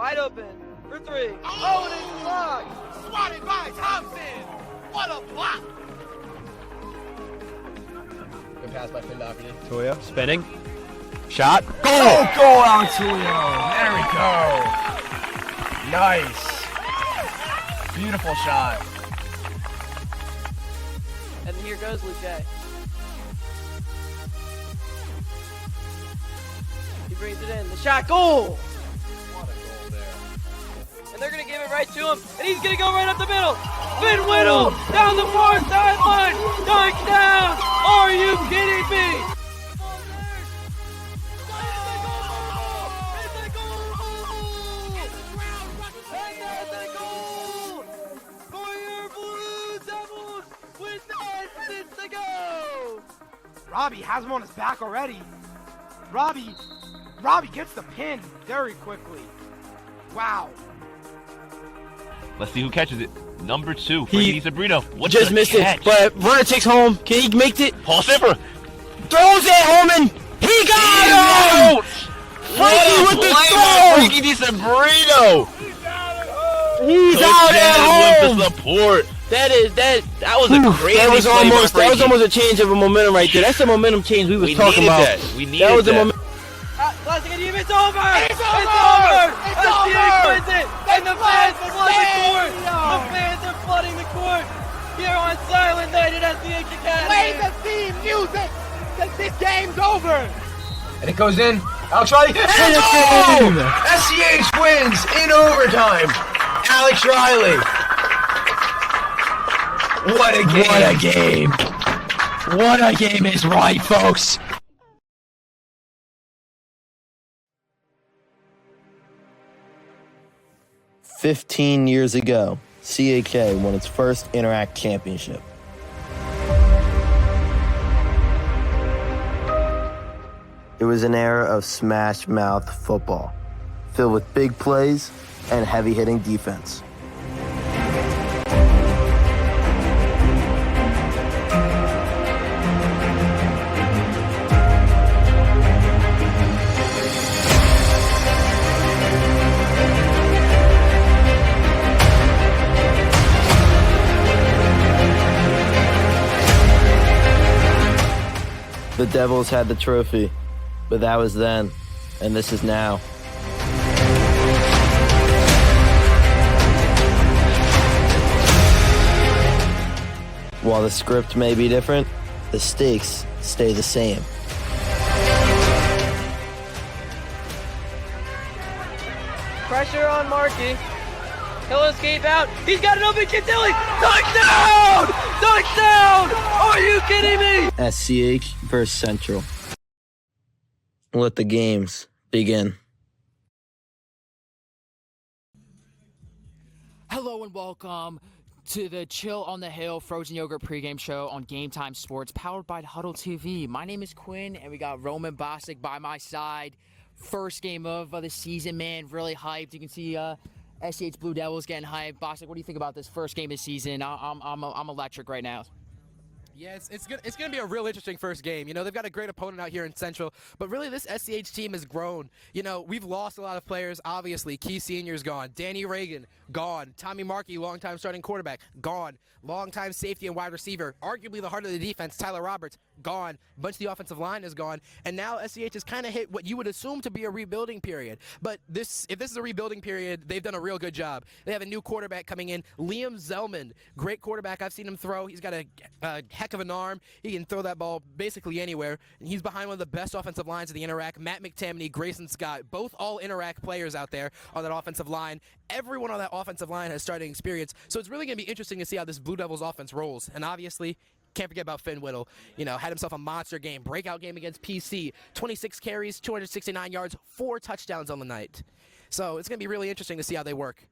Wide open for three. Oh, and it's blocked. Swatted by Thompson. What a block. Good pass by Finn Doherty. Tulio spinning. Shot. Goal! Oh, goal on Tulio. There we go. Nice. Beautiful shot. And here goes Luque. He brings it in. The shot. Goal! What a goal there. And they're going to give it right to him. And he's going to go right up the middle. Finn Whittle down the far sideline. Touchdown. Are you kidding me? Robbie has him on his back already. Robbie gets the pin very quickly. Wow. Let's see who catches it. Number 2, Frankie Sabrino. What Just missed it, but runner takes home. Can he make it? Paul Simper Throws it home and he got it! Frankie with the throw! Frankie DiSabrino. He's out at home! With the support. That was a crazy that was almost a change of a momentum right there. That's the momentum change we was talking about. We needed that. Classic and it's over! It's over! SCH wins it! And the fans flood the court! The fans are flooding the court! Here on Silent Night at SCH Academy! Play the theme music! This game's over! And it goes in. Alex Riley. And a goal! SCH wins in overtime. Alex Riley. What a game. What a game. What a game is right, folks. "15 years ago, CAK won its first Interact Championship. It was an era of smash-mouth football, filled with big plays and heavy-hitting defense. The Devils had the trophy, but that was then, and this is now. While the script may be different, the stakes stay the same. Pressure on Markey. He'll escape out. He's got an open Cantilli. Touchdown! Touchdown! Are you kidding me? SCH versus Central. Let the games begin. Hello and welcome to the Chill on the Hill Frozen Yogurt pregame show on Game Time Sports, powered by Huddle TV. My name is Quinn, and we got Roman Bosick by my side. First game of the season, man. Really hyped. You can see SCH Blue Devils getting hyped. Bosick, what do you think about this first game of the season? I'm electric right now. Yeah, it's gonna be a real interesting first game. You know, they've got a great opponent out here in Central, but really this SCH team has grown. You know, we've lost a lot of players, obviously. Key Senior's gone. Danny Reagan, gone. Tommy Markey, longtime starting quarterback, gone. Longtime safety and wide receiver, arguably the heart of the defense, Tyler Roberts, gone. A bunch of the offensive line is gone. And now SCH has kind of hit what you would assume to be a rebuilding period. But if this is a rebuilding period, they've done a real good job. They have a new quarterback coming in, Liam Zellman. Great quarterback. I've seen him throw. He's got a heck of an arm. He can throw that ball basically anywhere. And he's behind one of the best offensive lines of the Interact. Matt McTamney, Grayson Scott, both all Interact players out there on that offensive line. Everyone on that offensive line has starting experience. So it's really going to be interesting to see how this Blue Devils offense rolls. And obviously, can't forget about Finn Whittle. You know, had himself a monster game, breakout game against PC. 26 carries, 269 yards, 4 touchdowns on the night. So it's going to be really interesting to see how they work.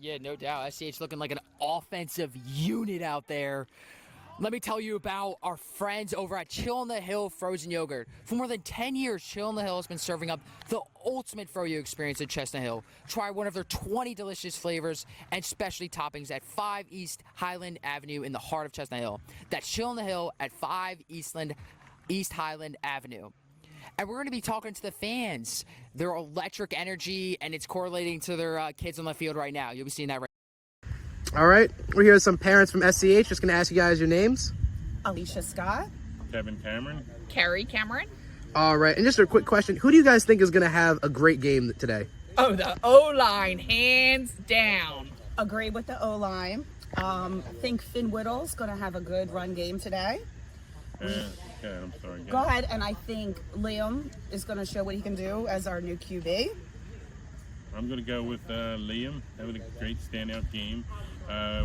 Yeah, no doubt. SCH looking like an offensive unit out there. Let me tell you about our friends over at Chill on the Hill Frozen Yogurt. For more than 10 years, Chill on the Hill has been serving up the ultimate froyo experience at Chestnut Hill. Try one of their 20 delicious flavors and specialty toppings at 5 East Highland Avenue in the heart of Chestnut Hill. That's Chill on the Hill at 5 East Highland Avenue. And we're going to be talking to the fans, their electric energy, and it's correlating to their kids on the field right now. You'll be seeing that right now. All right, we're here with some parents from SCH. Just going to ask you guys your names. Alicia Scott. Kevin Cameron. Carrie Cameron. All right, and just a quick question. Who do you guys think is going to have a great game today? Oh, the O-line, hands down. Agree with the O-line. I think Finn Whittle's going to have a good run game today. I'm sorry. Go ahead, and I think Liam is going to show what he can do as our new QB. I'm going to go with Liam, having a great standout game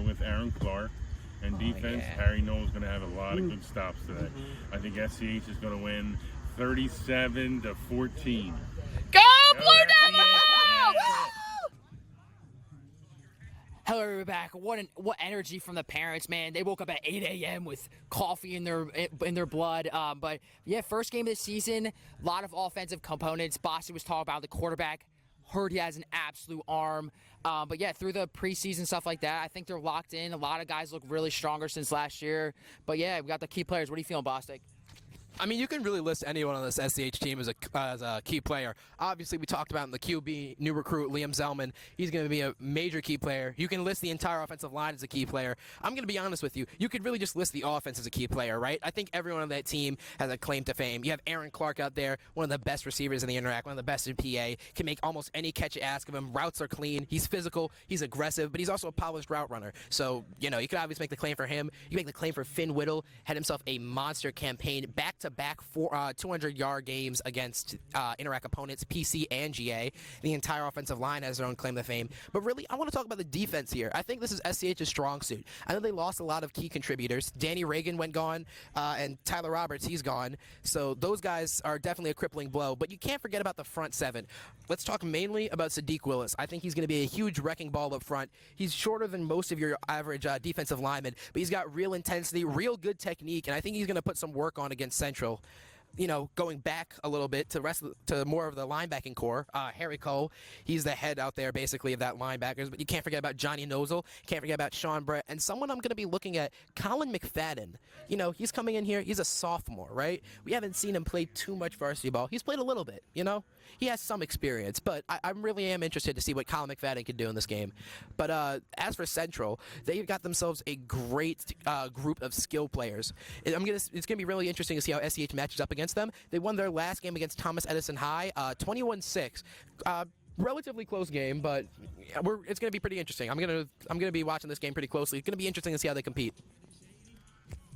with Aaron Clark. And defense, Harry Knowles going to have a lot of good stops today. I think SCH is going to win 37-14. Go Blue Devils! Hello, everybody back. What energy from the parents, man. They woke up at 8 a.m. with coffee in their blood. But, yeah, first game of the season, a lot of offensive components. Bossy was talking about the quarterback. Heard he has an absolute arm. But, yeah, through the preseason, stuff like that, I think they're locked in. A lot of guys look really stronger since last year. But, yeah, we got the key players. What are you feeling, Bostic? I mean, you can really list anyone on this SCH team as a key player. Obviously, we talked about in the QB, new recruit, Liam Zellman. He's going to be a major key player. You can list the entire offensive line as a key player. I'm going to be honest with you. You could really just list the offense as a key player, right? I think everyone on that team has a claim to fame. You have Aaron Clark out there, one of the best receivers in the Interact, one of the best in PA, can make almost any catch you ask of him. Routes are clean. He's physical. He's aggressive, but he's also a polished route runner. So, you could obviously make the claim for him. You make the claim for Finn Whittle, had himself a monster campaign, back-to-back 200-yard games against Interact opponents, PC and GA. The entire offensive line has their own claim to fame. But really, I want to talk about the defense here. I think this is SCH's strong suit. I know they lost a lot of key contributors. Danny Reagan went gone, and Tyler Roberts, he's gone. So those guys are definitely a crippling blow. But you can't forget about the front seven. Let's talk mainly about Sadiq Willis. I think he's going to be a huge wrecking ball up front. He's shorter than most of your average defensive linemen, but he's got real intensity, real good technique, and I think he's going to put some work on against Central. Going back a little bit to more of the linebacking core, Harry Cole, he's the head out there basically of that linebackers. But you can't forget about Johnny Nozel, can't forget about Sean Brett, and someone I'm going to be looking at, Colin McFadden. He's coming in here. He's a sophomore, right? We haven't seen him play too much varsity ball. He's played a little bit, He has some experience, but I really am interested to see what Colin McFadden can do in this game. But as for Central, they've got themselves a great group of skill players. It's going to be really interesting to see how SCH matches up against them. They won their last game against Thomas Edison High, 21-6. Relatively close game, but it's going to be pretty interesting. I'm going to be watching this game pretty closely. It's going to be interesting to see how they compete.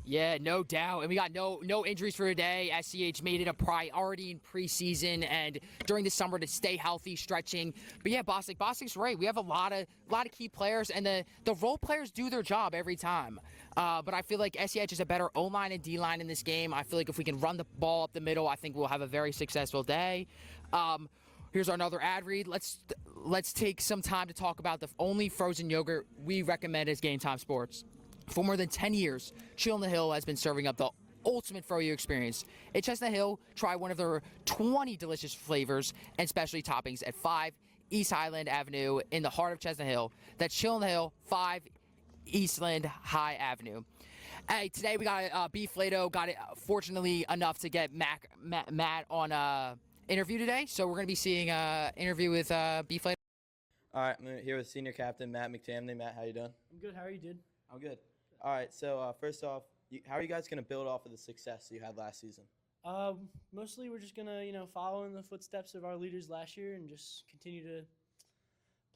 Yeah, no doubt. And we got no injuries for today. SCH made it a priority in preseason and during the summer to stay healthy, stretching. But yeah, Bostic's right. We have a lot of key players, and the role players do their job every time. But I feel like SCH is a better O-line and D-line in this game. I feel like if we can run the ball up the middle, I think we'll have a very successful day. Here's another ad read. Let's take some time to talk about the only frozen yogurt we recommend as Game Time Sports. For more than 10 years, Chill on the Hill has been serving up the ultimate froyo experience. At Chestnut Hill, try one of their 20 delicious flavors and specialty toppings at 5 East Highland Avenue in the heart of Chestnut Hill. That's Chill on the Hill, 5 Eastland High Avenue. Hey, today we got Beef Lato. Got it fortunately enough to get Matt on interview today. So we're going to be seeing interview with Beef Lato. All right, I'm here with Senior Captain Matt McTamney. Matt, how you doing? I'm good. How are you, dude? I'm good. All right, so first off, how are you guys going to build off of the success you had last season? Mostly we're just going to, follow in the footsteps of our leaders last year and just continue to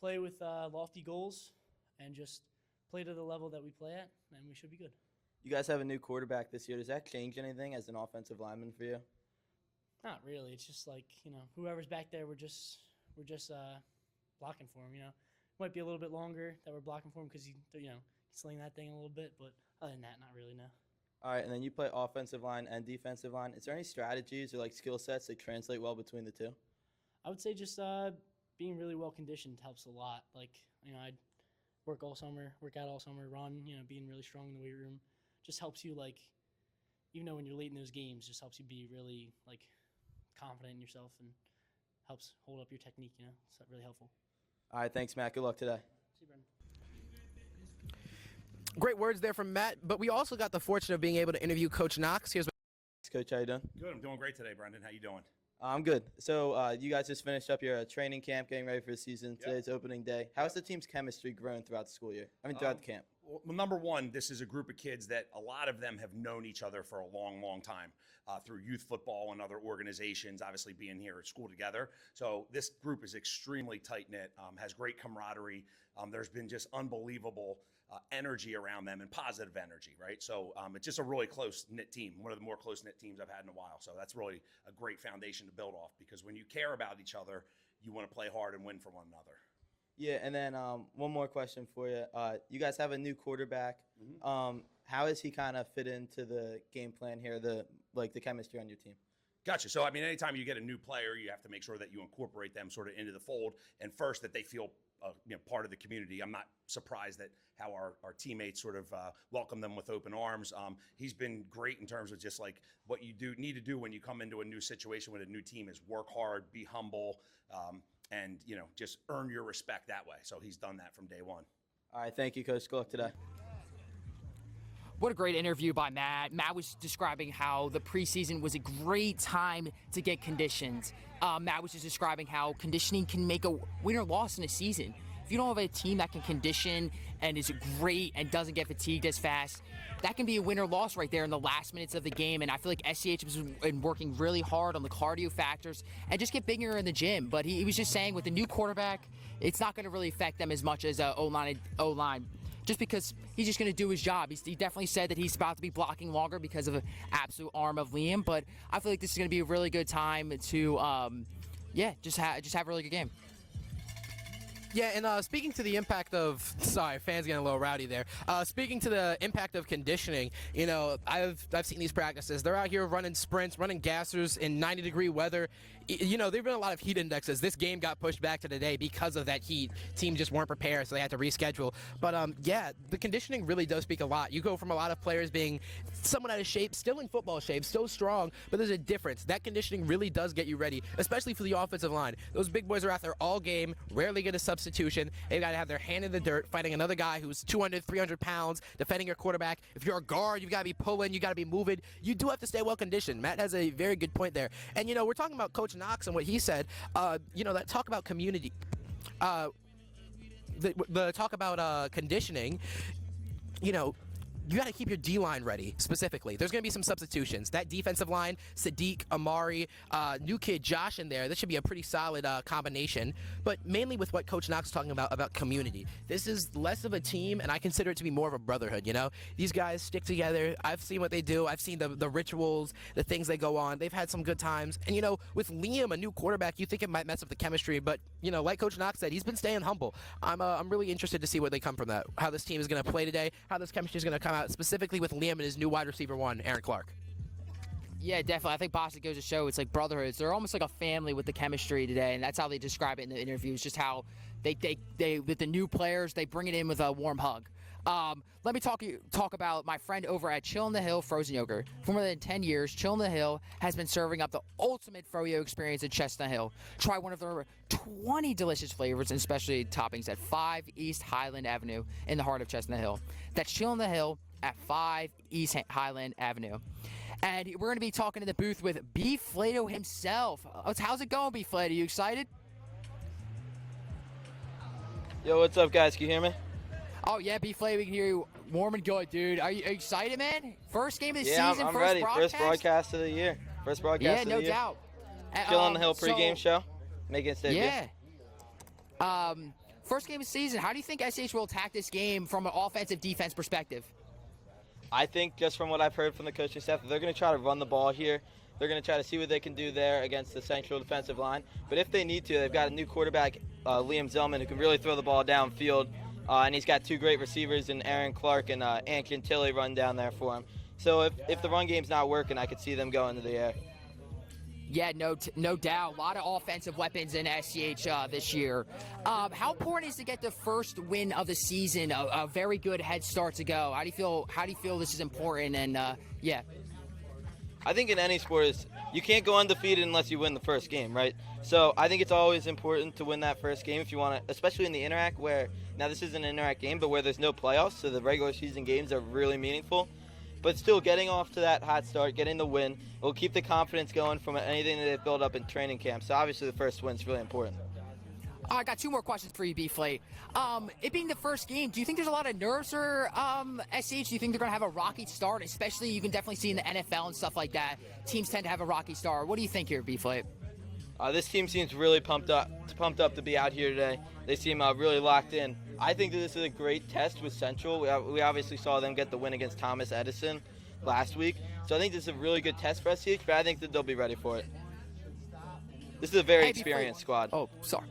play with lofty goals and just play to the level that we play at, and we should be good. You guys have a new quarterback this year. Does that change anything as an offensive lineman for you? Not really. It's just like, whoever's back there, we're just blocking for him, It might be a little bit longer that we're blocking for him because sling that thing a little bit, but other than that, not really, no. All right, and then you play offensive line and defensive line. Is there any strategies or skill sets that translate well between the two? I would say just being really well conditioned helps a lot. I'd work out all summer, run, being really strong in the weight room. Just helps you even though when you're late in those games, just helps you be really confident in yourself and helps hold up your technique, It's really helpful. All right, thanks, Matt. Good luck today. See you, Brendan. Great words there from Matt, but we also got the fortune of being able to interview Coach Knox. Here's Coach, how you doing? Good. I'm doing great today, Brendan. How you doing? I'm good. So you guys just finished up your training camp, getting ready for the season. Today's opening day. How's the team's chemistry grown throughout the school year? I mean, throughout the camp. Well, number one, this is a group of kids that a lot of them have known each other for a long, long time through youth football and other organizations, obviously being here at school together. So this group is extremely tight-knit, has great camaraderie. There's been just unbelievable energy around them and positive energy, right? So it's just a really close-knit team, one of the more close-knit teams I've had in a while. So that's really a great foundation to build off, because when you care about each other, you want to play hard and win for one another. Yeah, and then one more question for you. You guys have a new quarterback. How does he kind of fit into the game plan here, the chemistry on your team? Gotcha. So, I mean, anytime you get a new player, you have to make sure that you incorporate them sort of into the fold, and first that they feel part of the community. I'm not surprised at how our teammates sort of welcome them with open arms. He's been great in terms of just like what you need to do when you come into a new situation with a new team is work hard, be humble, and just earn your respect that way. So he's done that from day one. All right, thank you, Coach. Good luck today. What a great interview by Matt. Matt was describing how the preseason was a great time to get conditioned. Matt was just describing how conditioning can make a win or loss in a season. If you don't have a team that can condition and is great and doesn't get fatigued as fast, that can be a win or loss right there in the last minutes of the game. And I feel like SCH has been working really hard on the cardio factors and just get bigger in the gym. But he was just saying with the new quarterback, it's not going to really affect them as much as O-line. Just because he's just going to do his job. He definitely said that he's about to be blocking longer because of an absolute arm of Liam. But I feel like this is going to be a really good time to, just have a really good game. Yeah, and speaking to the impact of, sorry, fans getting a little rowdy there. Speaking to the impact of conditioning, I've seen these practices. They're out here running sprints, running gassers in 90-degree weather. There've been a lot of heat indexes. This game got pushed back to today because of that heat. Teams just weren't prepared, so they had to reschedule. But the conditioning really does speak a lot. You go from a lot of players being somewhat out of shape, still in football shape, still strong, but there's a difference. That conditioning really does get you ready, especially for the offensive line. Those big boys are out there all game, rarely get a substitution. They've got to have their hand in the dirt, fighting another guy who's 200, 300 pounds, defending your quarterback. If you're a guard, you've got to be pulling, you got to be moving. You do have to stay well conditioned. Matt has a very good point there. And, we're talking about Coach Knox and what he said, that talk about community, the talk about conditioning, you got to keep your D-line ready, specifically. There's going to be some substitutions. That defensive line, Sadiq, Amari, new kid Josh in there, this should be a pretty solid combination. But mainly with what Coach Knox is talking about community. This is less of a team, and I consider it to be more of a brotherhood, These guys stick together. I've seen what they do. I've seen the rituals, the things they go on. They've had some good times. And, with Liam, a new quarterback, you think it might mess up the chemistry. But, like Coach Knox said, he's been staying humble. I'm really interested to see where they come from that, how this team is going to play today, how this chemistry is going to come out, specifically with Liam and his new wide receiver one, Aaron Clark. Yeah, definitely. I think Boston goes to show it's like brotherhoods. They're almost like a family with the chemistry today, and that's how they describe it in the interviews, just how they with the new players, they bring it in with a warm hug. Let me talk about my friend over at Chill on the Hill Frozen Yogurt. For more than 10 years, Chill on the Hill has been serving up the ultimate froyo experience in Chestnut Hill. Try one of their 20 delicious flavors and specialty toppings at 5 East Highland Avenue in the heart of Chestnut Hill. That's Chill on the Hill at 5 East Highland Avenue. And we're going to be talking in the booth with Beef Flato himself. How's it going, Beef Flato? You excited? Yo, what's up, guys? Can you hear me? Oh, yeah, Beef Flato, we can hear you warm and good, dude. Are you excited, man? First game of the season, season, I'm first ready. broadcast? First broadcast of the year. First broadcast of the year. Yeah, no doubt. Chill on the Hill pregame show. Making it stay good. First game of the season. How do you think SCH will attack this game from an offensive defense perspective? I think just from what I've heard from the coaching staff, they're going to try to run the ball here. They're going to try to see what they can do there against the central defensive line. But if they need to, they've got a new quarterback, Liam Zellman, who can really throw the ball downfield. And he's got two great receivers in Aaron Clark and Ant Tilly run down there for him. So if the run game's not working, I could see them going to the air. Yeah, no doubt. A lot of offensive weapons in SCH this year. How important is to get the first win of the season? A very good head start to go. How do you feel this is important? And I think in any sport you can't go undefeated unless you win the first game, right? So I think it's always important to win that first game if you want to, especially in the Interact where, now this isn't an Interact game, but where there's no playoffs, so the regular season games are really meaningful. but still getting off to that hot start, getting the win, will keep the confidence going from anything that they've built up in training camp. So obviously the first win's really important. I got 2 more questions for you, B-Flate. It being the first game, do you think there's a lot of nerves for SCH? Do you think they're going to have a rocky start? Especially, you can definitely see in the NFL and stuff like that, teams tend to have a rocky start. What do you think here, B-Flate? This team seems really pumped up to be out here today. They seem really locked in. I think that this is a great test with Central. We obviously saw them get the win against Thomas Edison last week. So I think this is a really good test for SCH, but I think that they'll be ready for it. This is a very experienced squad. Oh, sorry.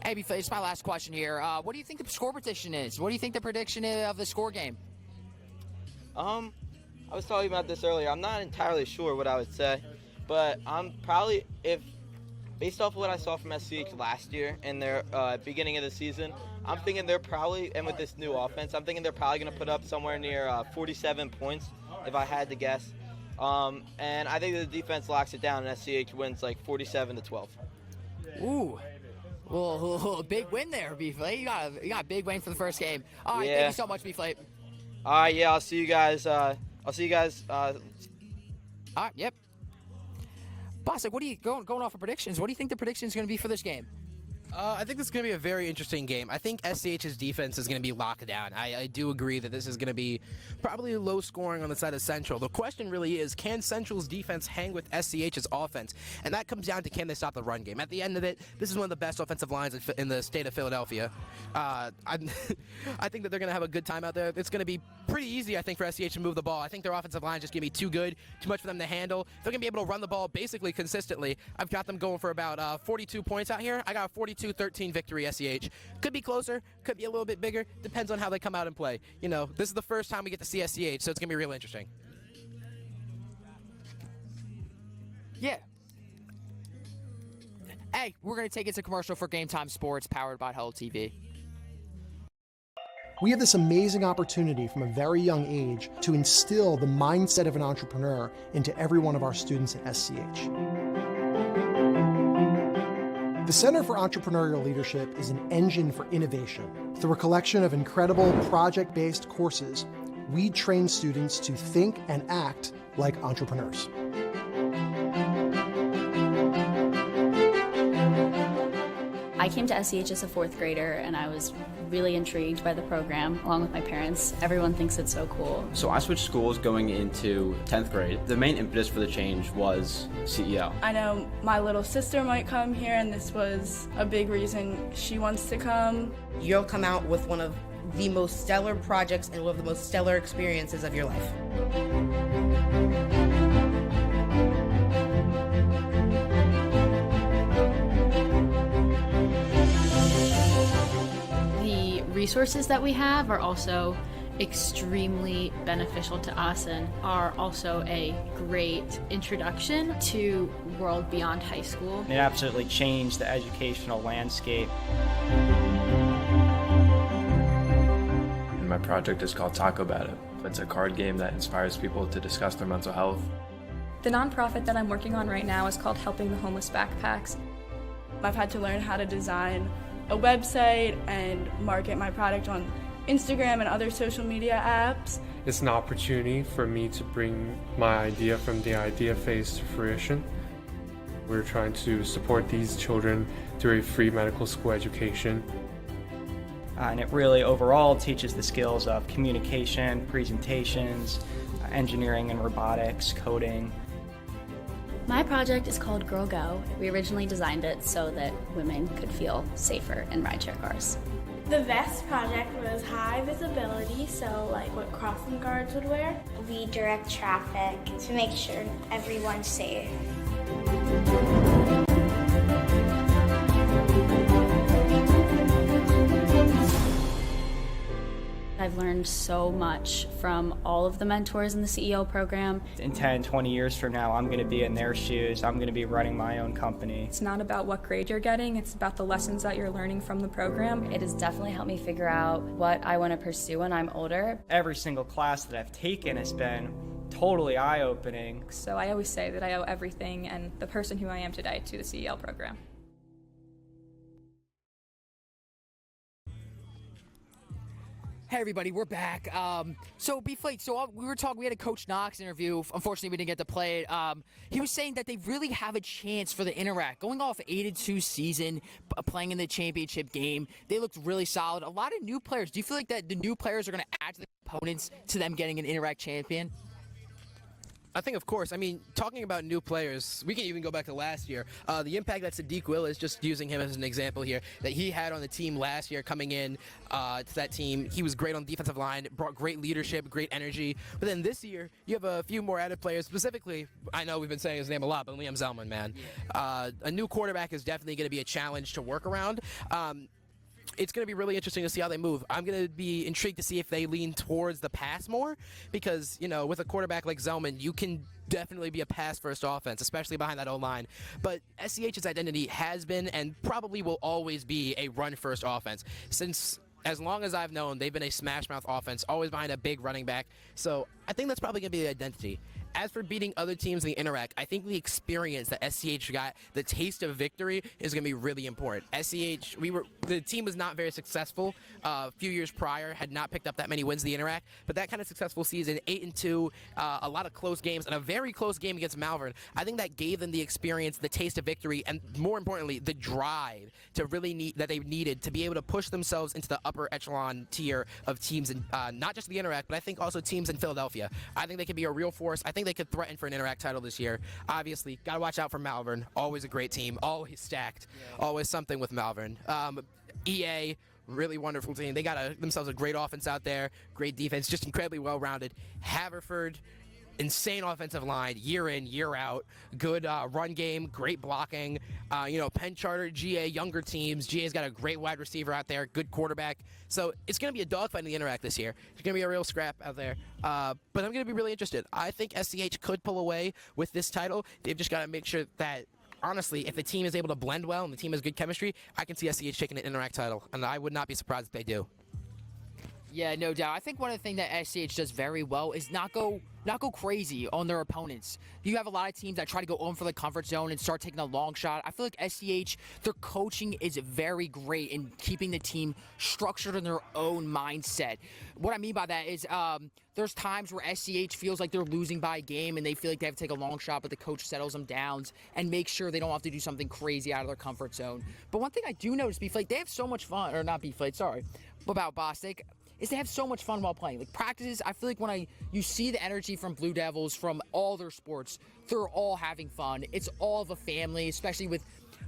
Hey, B-Flate, it's my last question here. What do you think the score prediction is? What do you think the prediction is of the score game? I was talking about this earlier. I'm not entirely sure what I would say, but I'm probably, based off of what I saw from SCH last year in their beginning of the season, I'm thinking they're probably, and with this new offense, I'm thinking they're probably going to put up somewhere near 47 points, if I had to guess. And I think the defense locks it down, and SCH wins like 47-12. Ooh. Well, big win there, B-Flate. You got a big win for the first game. All right, Yeah. thank you so much, B-Flate. All right, yeah, I'll see you guys. All right, yep. Boss, what are you going off of predictions? What do you think the prediction is going to be for this game? I think this is going to be a very interesting game. I think SCH's defense is going to be locked down. I do agree that this is going to be probably low scoring on the side of Central. The question really is, can Central's defense hang with SCH's offense? And that comes down to, can they stop the run game? At the end of it, this is one of the best offensive lines in the state of Philadelphia. I think that they're going to have a good time out there. It's going to be pretty easy, I think, for SCH to move the ball. I think their offensive line is just going to be too good, too much for them to handle. They're going to be able to run the ball basically consistently. I've got them going for about 42 points out here. I got a 42-13 victory, SCH. Could be closer, could be a little bit bigger. Depends on how they come out and play. You know, this is the first time we get to see SCH, so it's going to be real interesting. Yeah. Hey, we're going to take it to commercial for Game Time Sports, powered by Huddle TV. We have this amazing opportunity from a very young age to instill the mindset of an entrepreneur into every one of our students at SCH. The Center for Entrepreneurial Leadership is an engine for innovation. Through a collection of incredible project-based courses, we train students to think and act like entrepreneurs. I came to SCH as a 4th grader, and I was really intrigued by the program, along with my parents. Everyone thinks it's so cool. So I switched schools going into 10th grade. The main impetus for the change was CEO. I know my little sister might come here, and this was a big reason she wants to come. You'll come out with one of the most stellar projects and one of the most stellar experiences of your life. The resources that we have are also extremely beneficial to us and are also a great introduction to world beyond high school. It absolutely changed the educational landscape. And my project is called Taco Battle. It's a card game that inspires people to discuss their mental health. The nonprofit that I'm working on right now is called Helping the Homeless Backpacks. I've had to learn how to design a website and market my product on Instagram and other social media apps. It's an opportunity for me to bring my idea from the idea phase to fruition. We're trying to support these children through a free medical school education. And it really overall teaches the skills of communication, presentations, engineering and robotics, coding. My project is called Girl Go. We originally designed it so that women could feel safer in rideshare cars. The vest project was high visibility, so like what crossing guards would wear. We direct traffic to make sure everyone's safe. I've learned so much from all of the mentors in the CEO program. In 10, 20 years from now, I'm going to be in their shoes. I'm going to be running my own company. It's not about what grade you're getting, it's about the lessons that you're learning from the program. It has definitely helped me figure out what I want to pursue when I'm older. Every single class that I've taken has been totally eye-opening. So I always say that I owe everything and the person who I am today to the CEL program. Hey everybody, we're back. So B-Flake, we were talking, we had a Coach Knox interview. Unfortunately, we didn't get to play it. He was saying that they really have a chance for the Interact. Going off 8-2 season, playing in the championship game, they looked really solid. A lot of new players. Do you feel like that the new players are going to add to the components to them getting an Interact champion? I think, of course. I mean, talking about new players, we can even go back to last year. The impact that Sadiq Will is, just using him as an example here, that he had on the team last year coming in to that team. He was great on the defensive line, brought great leadership, great energy. But then this year, you have a few more added players. Specifically, I know we've been saying his name a lot, but Liam Zellman, man. A new quarterback is definitely going to be a challenge to work around. It's going to be really interesting to see how they move. I'm going to be intrigued to see if they lean towards the pass more because, you know, with a quarterback like Zellman, you can definitely be a pass-first offense, especially behind that O-line. But SCH's identity has been and probably will always be a run-first offense. Since as long as I've known, they've been a smash-mouth offense, always behind a big running back. So I think that's probably going to be the identity. As for beating other teams in the Interact, I think the experience that SCH got, the taste of victory, is going to be really important. SCH, the team was not very successful a few years prior, had not picked up that many wins in the Interact, but that kind of successful season, 8-2, a lot of close games, and a very close game against Malvern, I think that gave them the experience, the taste of victory, and more importantly, the drive to really that they needed to be able to push themselves into the upper echelon tier of teams, in, not just the Interact, but I think also teams in Philadelphia. I think they could be a real force. I think they could threaten for an Interact title this year. Obviously, got to watch out for Malvern. Always a great team. Always stacked. Yeah. Always something with Malvern. EA, really wonderful team. They got themselves a great offense out there. Great defense. Just incredibly well-rounded. Haverford, insane offensive line, year in, year out. Good run game, great blocking. Penn Charter, GA, younger teams. GA's got a great wide receiver out there, good quarterback. So it's going to be a dogfight in the Interact this year. It's going to be a real scrap out there. But I'm going to be really interested. I think SCH could pull away with this title. They've just got to make sure that, honestly, if the team is able to blend well and the team has good chemistry, I can see SCH taking an Interact title. And I would not be surprised if they do. Yeah, no doubt. I think one of the things that SCH does very well is not go crazy on their opponents. You have a lot of teams that try to go on for the comfort zone and start taking a long shot. I feel like SCH, their coaching is very great in keeping the team structured in their own mindset. What I mean by that is there's times where SCH feels like they're losing by a game and they feel like they have to take a long shot, but the coach settles them down and makes sure they don't have to do something crazy out of their comfort zone. But one thing I do notice, B-Flake, they have so much fun, or not B-Flake, sorry, about Bostic, is they have so much fun while playing. Like practices, I feel like when you see the energy from Blue Devils, from all their sports, they're all having fun. It's all of a family, especially with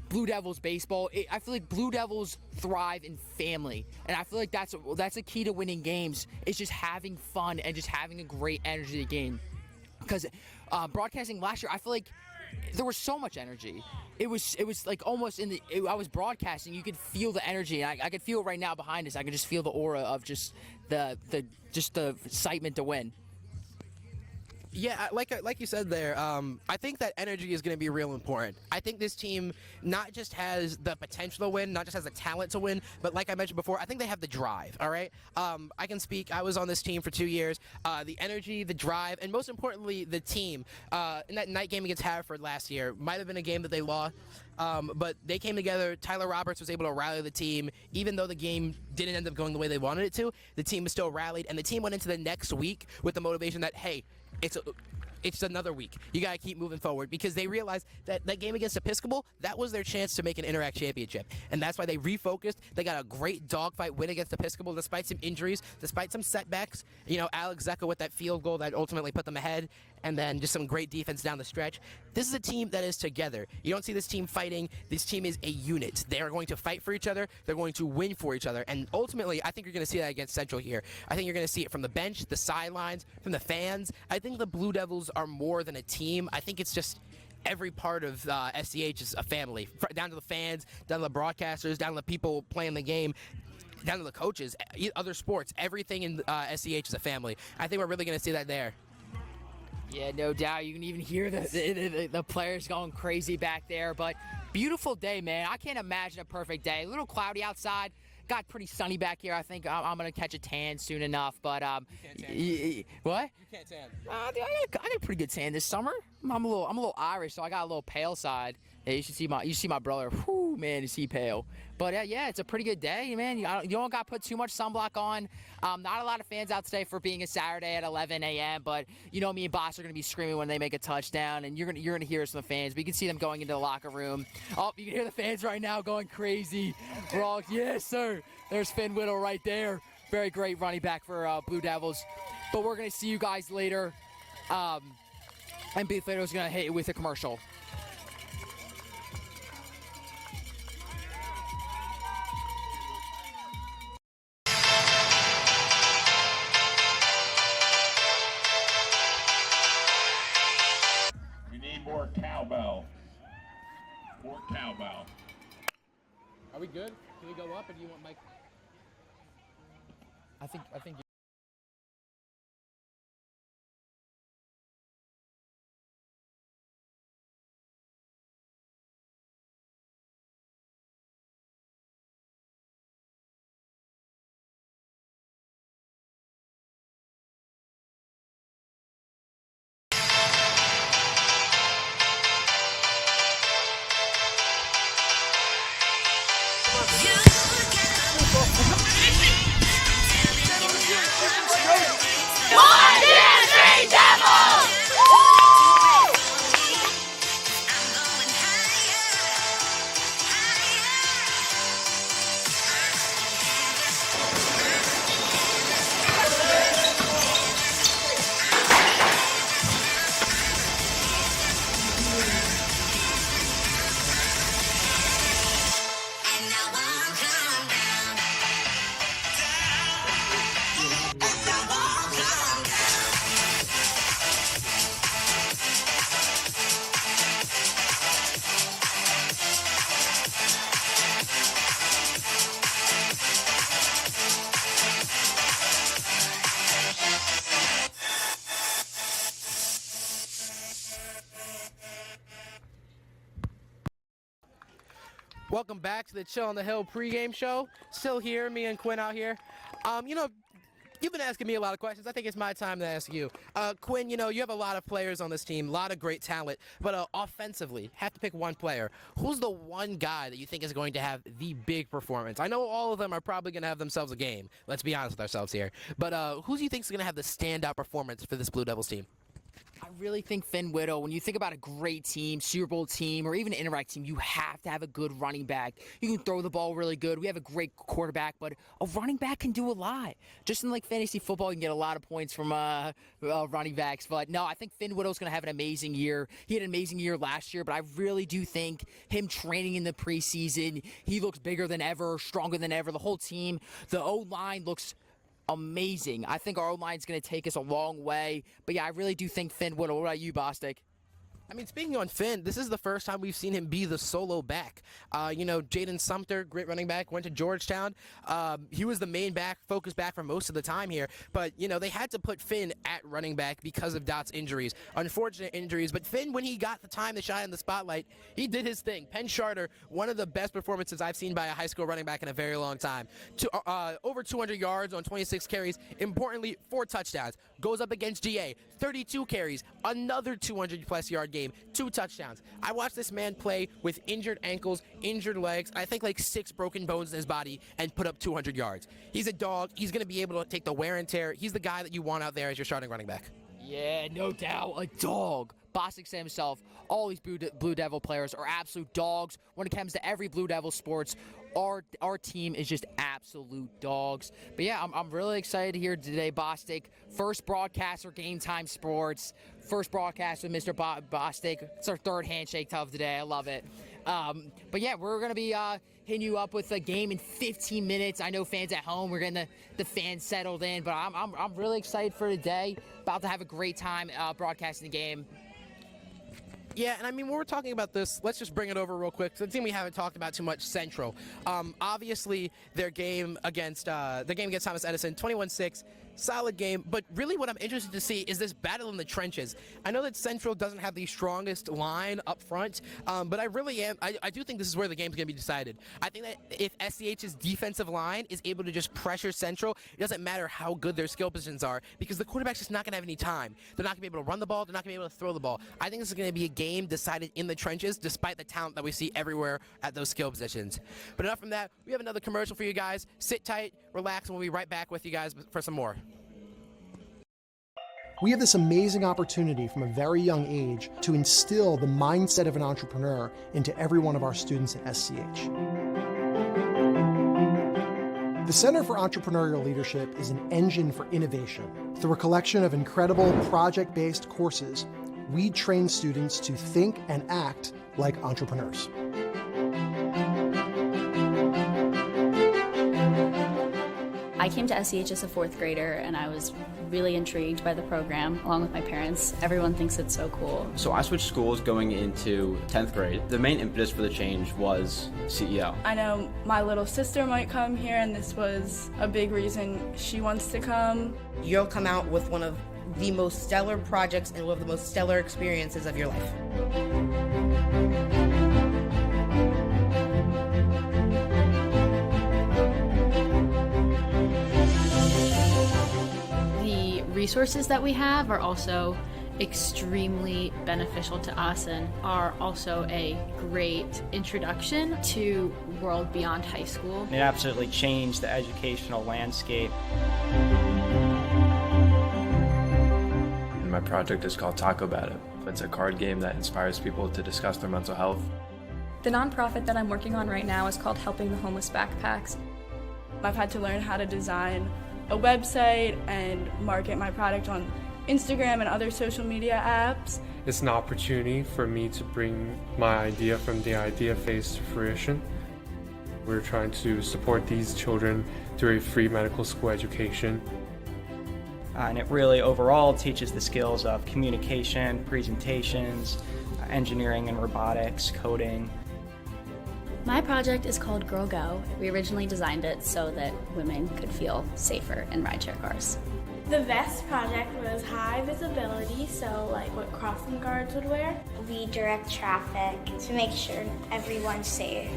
Blue Devils baseball. I feel like Blue Devils thrive in family, and I feel like that's a key to winning games. Is just having fun and just having a great energy to the game. Because broadcasting last year, I feel like there was so much energy. It was like almost I was broadcasting. You could feel the energy. And I could feel it right now behind us. I could just feel the aura of just the excitement to win. Yeah, like you said there, I think that energy is going to be real important. I think this team not just has the potential to win, not just has the talent to win, but like I mentioned before, I think they have the drive, all right? I can speak. I was on this team for 2 years. The energy, the drive, and most importantly, the team. In that night game against Haverford last year, might have been a game that they lost, but they came together. Tyler Roberts was able to rally the team. Even though the game didn't end up going the way they wanted it to, the team was still rallied, and the team went into the next week with the motivation that, hey, it's another week. You got to keep moving forward because they realized that that game against Episcopal, that was their chance to make an Interact championship. And that's why they refocused. They got a great dogfight win against Episcopal despite some injuries, despite some setbacks. Alex Zecca with that field goal that ultimately put them ahead, and then just some great defense down the stretch. This is a team that is together. You don't see this team fighting. This team is a unit. They are going to fight for each other. They're going to win for each other. And ultimately, I think you're going to see that against Central here. I think you're going to see it from the bench, the sidelines, from the fans. I think the Blue Devils are more than a team. I think it's just every part of SCH is a family, down to the fans, down to the broadcasters, down to the people playing the game, down to the coaches, other sports. Everything in SCH is a family. I think we're really going to see that there. Yeah, no doubt. You can even hear the players going crazy back there. But beautiful day, man. I can't imagine a perfect day. A little cloudy outside. Got pretty sunny back here. I think I'm going to catch a tan soon enough. But you can't tan. What? You can't tan. I got a pretty good tan this summer. I'm a little Irish, so I got a little pale side. Yeah, you should see my brother. Whoo, man, is he pale? But yeah, it's a pretty good day, man. You don't got to put too much sunblock on. Not a lot of fans out today for being a Saturday at 11 a.m. But you know, me and Boss are gonna be screaming when they make a touchdown, and you're gonna hear some fans. But you can see them going into the locker room. Oh, you can hear the fans right now going crazy. We're all, yes, sir. There's Finn Whittle right there. Very great running back for Blue Devils. But we're gonna see you guys later. And Beef Later's gonna hit you with a commercial. We need more cowbell. More cowbell. Are we good? Can we go up, or do you want Mike? I think. Welcome back to the Chill on the Hill pregame show. Still here, me and Quinn out here. You've been asking me a lot of questions. I think it's my time to ask you. Quinn, you have a lot of players on this team, a lot of great talent, but offensively, have to pick one player. Who's the one guy that you think is going to have the big performance? I know all of them are probably going to have themselves a game. Let's be honest with ourselves here. But who do you think is going to have the standout performance for this Blue Devils team? I really think Finn Whittle, when you think about a great team, Super Bowl team, or even an Interact team, you have to have a good running back. You can throw the ball really good. We have a great quarterback, but a running back can do a lot. Just in fantasy football, you can get a lot of points from running backs. But no, I think Finn Whittle's going to have an amazing year. He had an amazing year last year, but I really do think him training in the preseason, he looks bigger than ever, stronger than ever. The whole team, the O-line looks amazing. I think our O-line's going to take us a long way. But yeah, I really do think Finn Whittle. What about you, Bostic? I mean, speaking on Finn, this is the first time we've seen him be the solo back. Jaden Sumter, great running back, went to Georgetown. He was the main back, focus back for most of the time here. But, they had to put Finn at running back because of Dot's injuries. Unfortunate injuries. But Finn, when he got the time to shine in the spotlight, he did his thing. Penn Charter, one of the best performances I've seen by a high school running back in a very long time. Over 200 yards on 26 carries. Importantly, 4 touchdowns. Goes up against GA, 32 carries, another 200-plus yard game, 2 touchdowns. I watched this man play with injured ankles, injured legs, I think 6 broken bones in his body, and put up 200 yards. He's a dog. He's going to be able to take the wear and tear. He's the guy that you want out there as your starting running back. Yeah, no doubt. A dog. Bostic said himself, all these Blue Devil players are absolute dogs. When it comes to every Blue Devil sports, our team is just absolute dogs. But yeah, I'm really excited to hear today, Bostic. First broadcaster, Game Time Sports. First broadcast with Mr. Bostic. It's our third handshake of the day. I love it. But yeah, we're going to be hitting you up with a game in 15 minutes. I know fans at home, we're getting the fans settled in, but I'm really excited for today. About to have a great time broadcasting the game. Yeah, and I mean, when we're talking about this, let's just bring it over real quick. The team we haven't talked about too much, Central. Obviously, their game against Thomas Edison, 21-6. solid game, but really what I'm interested to see is this battle in the trenches. I know that Central doesn't have the strongest line up front, but I do think this is where the game's going to be decided. I think that if SCH's defensive line is able to just pressure Central, it doesn't matter how good their skill positions are, because the quarterback's just not going to have any time. They're not going to be able to run the ball, they're not going to be able to throw the ball. I think this is going to be a game decided in the trenches, despite the talent that we see everywhere at those skill positions. But enough from that, we have another commercial for you guys. Sit tight, relax, and we'll be right back with you guys for some more. We have this amazing opportunity from a very young age to instill the mindset of an entrepreneur into every one of our students at SCH. The Center for Entrepreneurial Leadership is an engine for innovation. Through a collection of incredible project-based courses, we train students to think and act like entrepreneurs. I came to SCH as a fourth grader and I was really intrigued by the program along with my parents. Everyone thinks it's so cool. So I switched schools going into 10th grade. The main impetus for the change was CEO. I know my little sister might come here, and this was a big reason she wants to come. You'll come out with one of the most stellar projects and one of the most stellar experiences of your life. The resources that we have are also extremely beneficial to us and are also a great introduction to world beyond high school. It absolutely changed the educational landscape. And my project is called Talk About It. It's a card game that inspires people to discuss their mental health. The nonprofit that I'm working on right now is called Helping the Homeless Backpacks. I've had to learn how to design a website and market my product on Instagram and other social media apps. It's an opportunity for me to bring my idea from the idea phase to fruition. We're trying to support these children through a free medical school education. And it really overall teaches the skills of communication, presentations, engineering and robotics, coding. My project is called Girl Go. We originally designed it so that women could feel safer in rideshare cars. The vest project was high visibility, so like what crossing guards would wear. We direct traffic to make sure everyone's safe.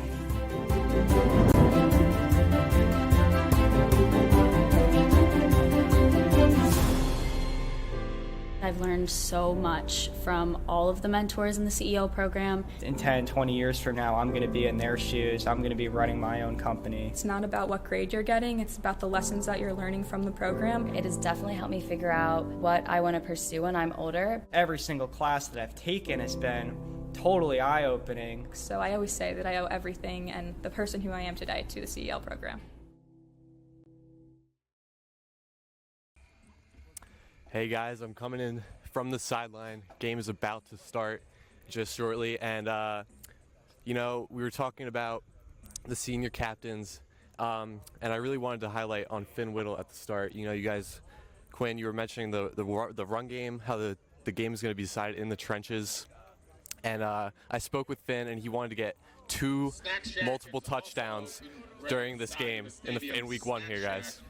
I've learned so much from all of the mentors in the CEO program. In 10, 20 years from now, I'm going to be in their shoes. I'm going to be running my own company. It's not about what grade you're getting, it's about the lessons that you're learning from the program. It has definitely helped me figure out what I want to pursue when I'm older. Every single class that I've taken has been totally eye-opening. So I always say that I owe everything and the person who I am today to the CEO program. Hey guys, I'm coming in from the sideline. Game is about to start just shortly, and you know, we were talking about the senior captains, and I really wanted to highlight on Finn Whittle at the start. You know, you guys, Quinn, you were mentioning the run game, how the game is going to be decided in the trenches, and I spoke with Finn, and he wanted to get 2 multiple touchdowns during this game in week 1 here, guys.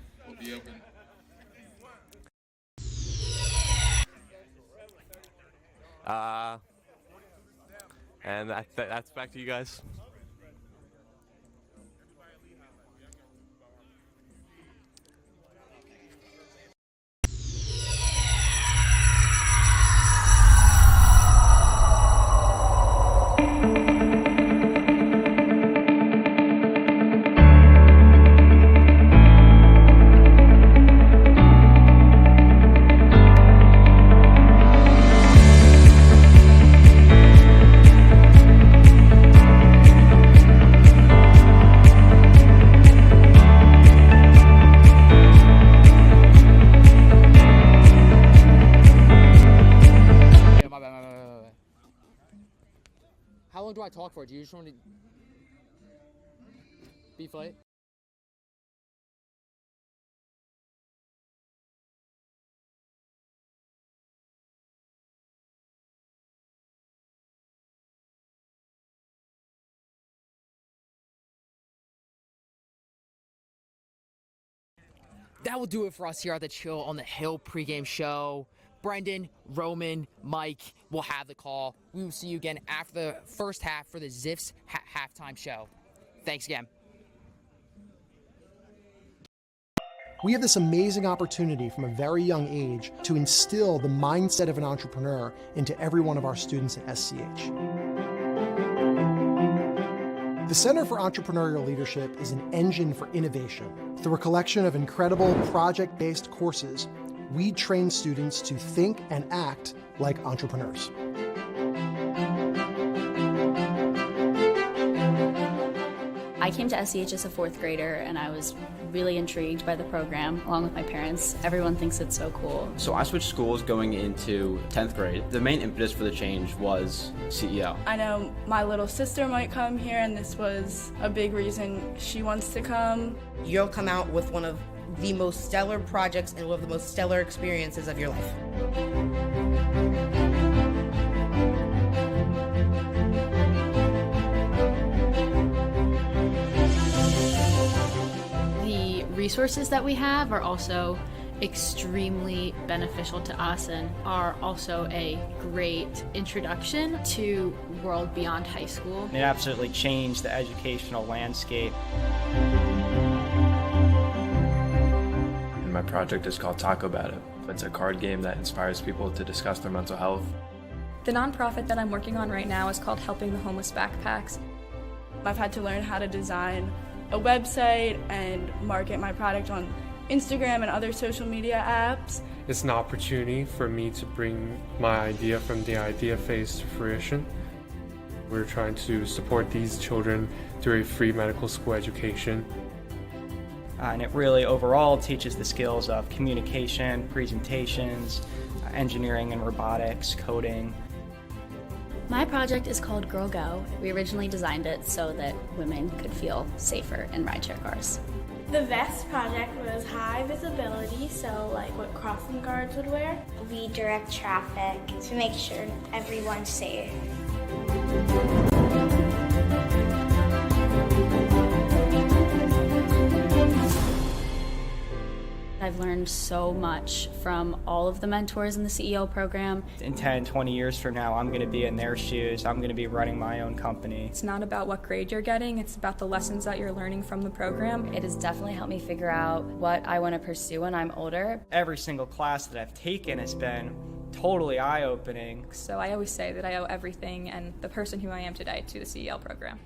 And that's back to you guys. How long do I talk for? Do you just want to be fight? that will do it for us here at the Chill on the Hill pregame show. Brendan, Roman, Mike will have the call. We will see you again after the first half for the Ziffs halftime show. Thanks again. We have this amazing opportunity from a very young age to instill the mindset of an entrepreneur into every one of our students at SCH. The Center for Entrepreneurial Leadership is an engine for innovation. Through a collection of incredible project-based courses, we train students to think and act like entrepreneurs. I came to SCH as a fourth grader and I was really intrigued by the program along with my parents. Everyone thinks it's so cool. So I switched schools going into 10th grade. The main impetus for the change was CEO. I know my little sister might come here, and this was a big reason she wants to come. You'll come out with one of the most stellar projects and one of the most stellar experiences of your life. The resources that we have are also extremely beneficial to us and are also a great introduction to world beyond high school. It absolutely changed the educational landscape. And my project is called Talk About It. It's a card game that inspires people to discuss their mental health. The nonprofit that I'm working on right now is called Helping the Homeless Backpacks. I've had to learn how to design a website and market my product on Instagram and other social media apps. It's an opportunity for me to bring my idea from the idea phase to fruition. We're trying to support these children through a free medical school education. And it really overall teaches the skills of communication, presentations, engineering and robotics, coding. My project is called Girl Go. We originally designed it so that women could feel safer in rideshare cars. The vest project was high visibility, so like what crossing guards would wear. We direct traffic to make sure everyone's safe. I've learned so much from all of the mentors in the CEO program. In 10, 20 years from now, I'm going to be in their shoes. I'm going to be running my own company. It's not about what grade you're getting, it's about the lessons that you're learning from the program. It has definitely helped me figure out what I want to pursue when I'm older. Every single class that I've taken has been totally eye-opening. So I always say that I owe everything and the person who I am today to the CEO program.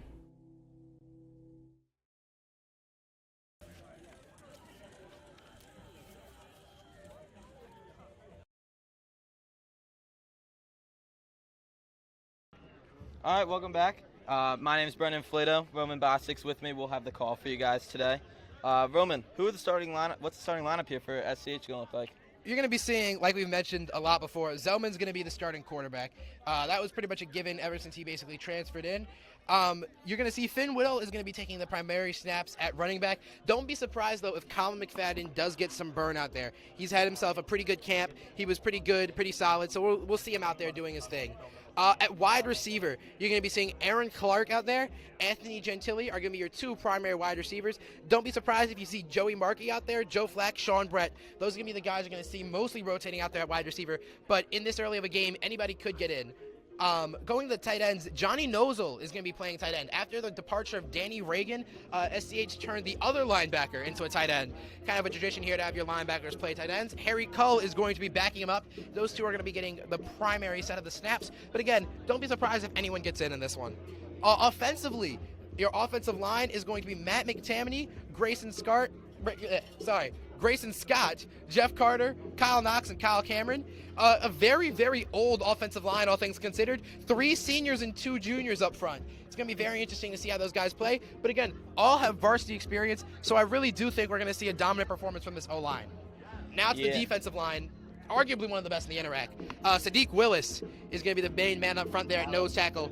All right, welcome back. My name is Brendan Flato. Roman Bostic's with me. We'll have the call for you guys today. Roman, who are the starting lineup? What's the starting lineup here for SCH going to look like? You're going to be seeing, like we've mentioned a lot before, Zellman's going to be the starting quarterback. That was pretty much a given ever since he basically transferred in. You're going to see Finn Whittle is going to be taking the primary snaps at running back. Don't be surprised, though, if Colin McFadden does get some burn out there. He's had himself a pretty good camp. He was pretty good, pretty solid, so we'll see him out there doing his thing. At wide receiver, you're going to be seeing Aaron Clark out there. Anthony Gentili are going to be your two primary wide receivers. Don't be surprised if you see Joey Markey out there, Joe Flack, Sean Brett. Those are going to be the guys you're going to see mostly rotating out there at wide receiver. But in this early of a game, anybody could get in. Going to the tight ends, Johnny Nozel is going to be playing tight end. After the departure of Danny Reagan, SCH turned the other linebacker into a tight end. Kind of a tradition here to have your linebackers play tight ends. Harry Cull is going to be backing him up. Those two are going to be getting the primary set of the snaps. But again, don't be surprised if anyone gets in this one. Offensively, your offensive line is going to be Matt McTammany, Grayson Scott, Jeff Carter, Kyle Knox, and Kyle Cameron. A very, very old offensive line, all things considered. 3 seniors and 2 juniors up front. It's going to be very interesting to see how those guys play. But again, all have varsity experience, so I really do think we're going to see a dominant performance from this O-line. Now to the defensive line, arguably one of the best in the NRAC. Sadiq Willis is going to be the main man up front there at nose tackle,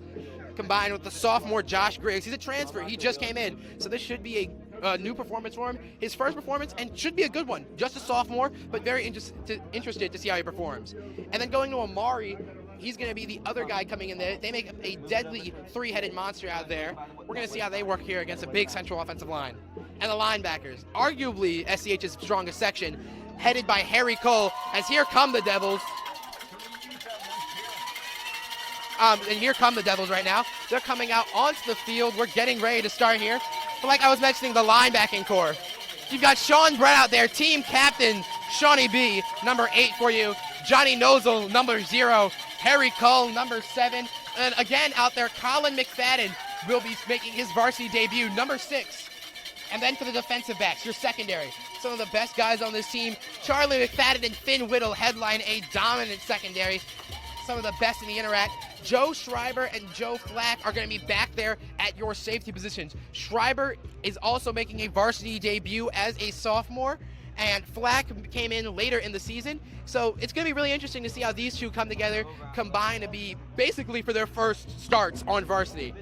combined with the sophomore Josh Griggs. He's a transfer. He just came in, so this should be a new performance for him. His first performance, and should be a good one. Just a sophomore, but very interested to see how he performs. And then going to Amari, he's going to be the other guy coming in there. They make a deadly 3-headed monster out there. We're going to see how they work here against a big central offensive line. and the linebackers. Arguably SCH's strongest section, headed by Harry Cole, as here come the Devils. And here come the Devils right now. They're coming out onto the field. We're getting ready to start here. But like I was mentioning, the linebacking core. You've got Sean Brett out there, team captain, Shawnee B, number 8 for you. Johnny Nozel, number 0. Harry Cole, number 7. And again out there, Colin McFadden will be making his varsity debut, number 6. And then for the defensive backs, your secondary. Some of the best guys on this team. Charlie McFadden and Finn Whittle headline a dominant secondary. Some of the best in the Interact. Joe Schreiber and Joe Flack are going to be back there at your safety positions. Schreiber is also making a varsity debut as a sophomore, and Flack came in later in the season. So it's going to be really interesting to see how these two come together, combine to be basically for their first starts on varsity.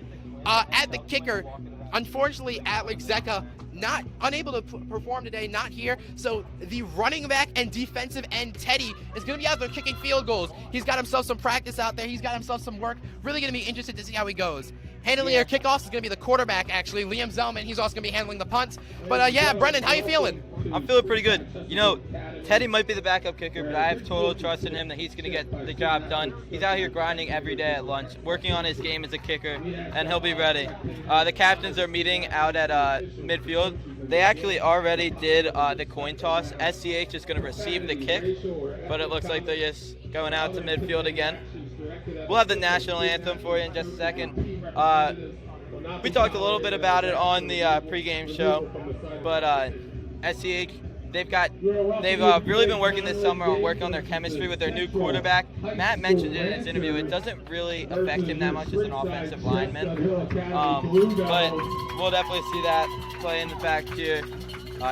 At the kicker, unfortunately, Alex Zecca not unable to perform today, not here. So the running back and defensive end Teddy is going to be out there kicking field goals. He's got himself some practice out there. He's got himself some work. Really going to be interested to see how he goes. Handling our kickoffs is going to be the quarterback, actually, Liam Zellman. He's also going to be handling the punts. But yeah, Brendan, how you feeling? I'm feeling pretty good. You know, Teddy might be the backup kicker, but I have total trust in him that he's going to get the job done. He's out here grinding every day at lunch, working on his game as a kicker, and he'll be ready. The captains are meeting out at midfield. They actually already did the coin toss. SCH is going to receive the kick, but it looks like they're just going out to midfield again. We'll have the national anthem for you in just a second. We talked a little bit about it on the pregame show, but SCH, they've really been working this summer on working on their chemistry with their new quarterback. Matt mentioned it in his interview. It doesn't really affect him that much as an offensive lineman, but we'll definitely see that play in the back here.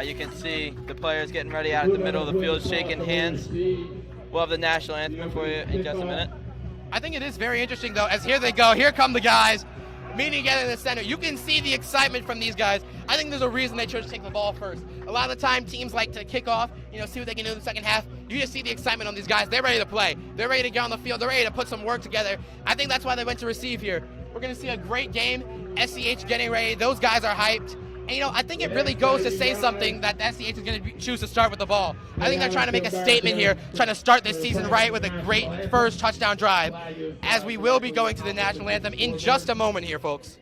You can see the players getting ready out at the middle of the field, shaking hands. We'll have the national anthem for you in just a minute. I think it is very interesting, though, as here they go. Here come the guys meeting together in the center. You can see the excitement from these guys. I think there's a reason they chose to take the ball first. A lot of the time, teams like to kick off, see what they can do in the second half. You just see the excitement on these guys. They're ready to play. They're ready to get on the field. They're ready to put some work together. I think that's why they went to receive here. We're going to see a great game. SCH getting ready. Those guys are hyped. And, I think it really goes to say something that the SCH is going to choose to start with the ball. I think they're trying to make a statement here, trying to start this season right with a great first touchdown drive, as we will be going to the national anthem in just a moment here, folks.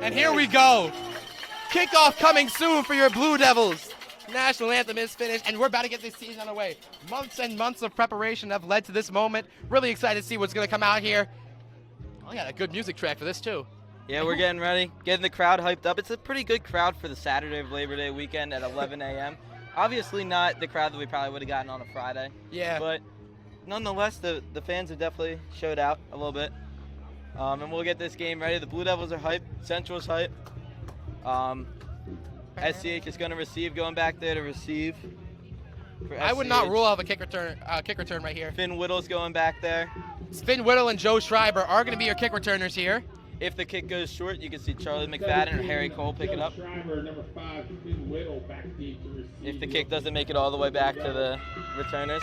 And here we go. Kickoff coming soon for your Blue Devils. National anthem is finished, and we're about to get this season underway. Months and months of preparation have led to this moment. Really excited to see what's going to come out here. I got a good music track for this, too. Yeah, we're getting ready, getting the crowd hyped up. It's a pretty good crowd for the Saturday of Labor Day weekend at 11 a.m. Obviously not the crowd that we probably would have gotten on a Friday. Yeah. But nonetheless, the fans have definitely showed out a little bit. And we'll get this game ready. The Blue Devils are hyped. Central's hyped. SCH is going to receive, going back there to receive. for I would not SCH. rule out a kick return right here. Finn Whittle's going back there. Finn Whittle and Joe Schreiber are going to be your kick returners here. If the kick goes short, you can see Charlie McFadden or Harry Cole pick it up. If the kick doesn't make it all the way back to the returners.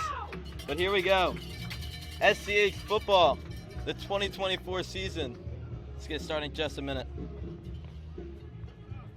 But here we go. SCH football, the 2024 season. Let's get started in just a minute.